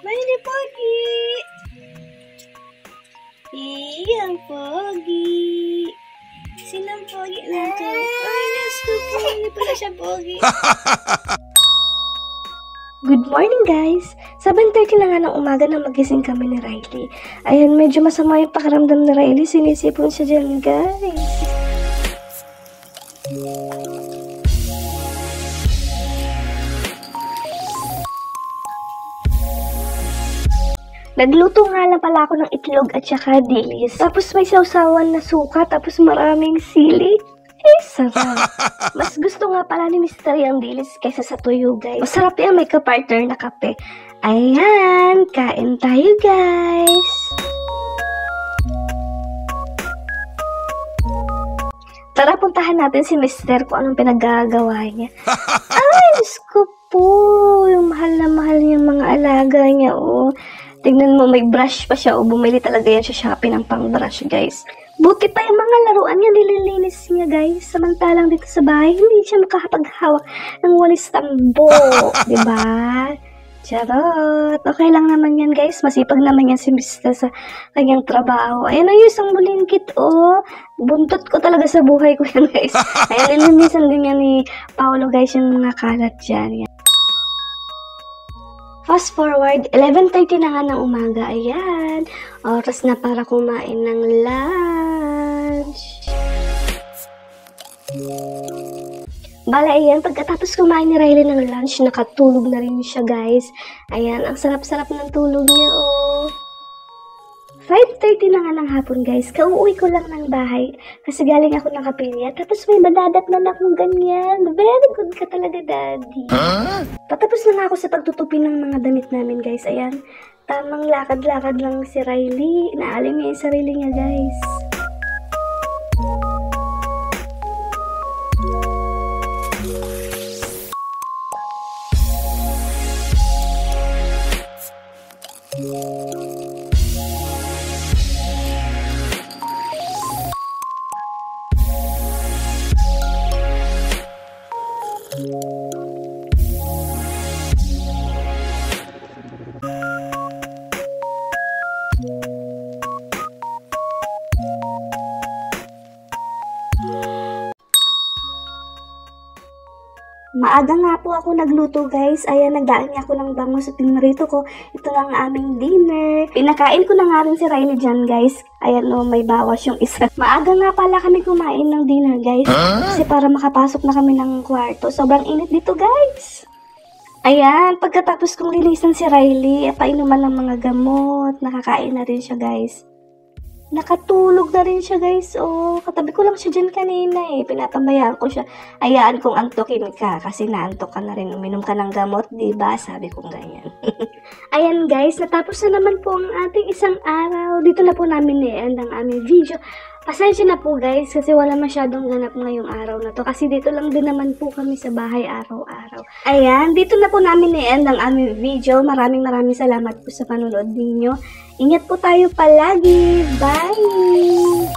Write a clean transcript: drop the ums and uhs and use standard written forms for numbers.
May pogi! Ang pogi! Sinang pogi na to? Ay, Diyos ko po, hindi pala siya pogi. Good morning guys! 7:30 na nga ng umaga na magising kami ni Riley. Ayan, medyo masama yung pakiramdam ni Riley. Sinisipon siya dyan guys. Nagluto nga lang pala ako ng itlog at saka dilis. Tapos may sausawan na suka, tapos maraming sili. Sarap. Mas gusto nga pala ni Mr. yung dilis kaysa sa tuyo, guys. Masarap yan, may ka-partner na kape. Ayan, kain tayo, guys. Tara, puntahan natin si Mr. kung anong pinaggagawa niya. Ay, Diyos ko po. Yung mahal na mahal niyang mga alaga niya, oh. Tignan mo, may brush pa siya. O, bumili talaga yan sa Shopee ng pang-brush, guys. Buti pa yung mga laruan niya, nililinis niya, guys. Samantalang dito sa bahay, hindi siya makapaghawak ng walis tambo. Diba? Charot. Okay lang naman yan, guys. Masipag naman yan si Mr. sa kanyang trabaho. Ayan na yung isang bulingkit, oh. Buntot ko talaga sa buhay ko yan, guys. Ayan, nilinisan din yan ni Paolo, guys, yung mga kalat dyan. Yan. Fast forward, 11:30 na nga ng umaga. Ayan, oras na para kumain ng lunch. Bala, ayan, pagkatapos kumain ni Riley ng lunch, nakatulog na rin siya, guys. Ayan, ang sarap-sarap ng tulog niya, oh. 5:30 na nga ng hapon, guys. Kauuwi ko lang ng bahay kasi galing ako ng kapilya. Tapos may madadatnan akong ganyan. Very good ka talaga, daddy. Patapos na nga ako sa pagtutupi ng mga damit namin, guys. Ayan, tamang lakad-lakad lang si Riley. Inaalim niya yung sarili niya, guys. Maaga nga po ako nagluto, guys. Ayan, nagdaan niya ako ng bango sa pinarito ko. Ito lang ang aming dinner. Pinakain ko na nga rin si Riley dyan, guys. Ayan, no, may bawas yung isa. Maaga nga pala kami kumain ng dinner, guys. Kasi para makapasok na kami ng kwarto. Sobrang init dito, guys. Ayan, pagkatapos kong linisan si Riley, painuman ng mga gamot. Nakakain na rin siya, guys. Nakatulog na rin siya, guys. Oh, katabi ko lang siya dyan kanina eh. Pinapabayaan ko siya. Ayaan kong antokin ka kasi naantok ka na rin. Uminom ka ng gamot, diba? Sabi kong ganyan. Ayan, guys. Natapos na naman po ang ating isang araw. Dito na po namin i-end ang aming video. Pasensya na po, guys, kasi wala masyadong ganap ngayong araw na to. Kasi dito lang din naman po kami sa bahay araw-araw. Ayan, dito na po namin i-end ang aming video. Maraming salamat po sa panonood ninyo. Ingat po tayo palagi. Bye!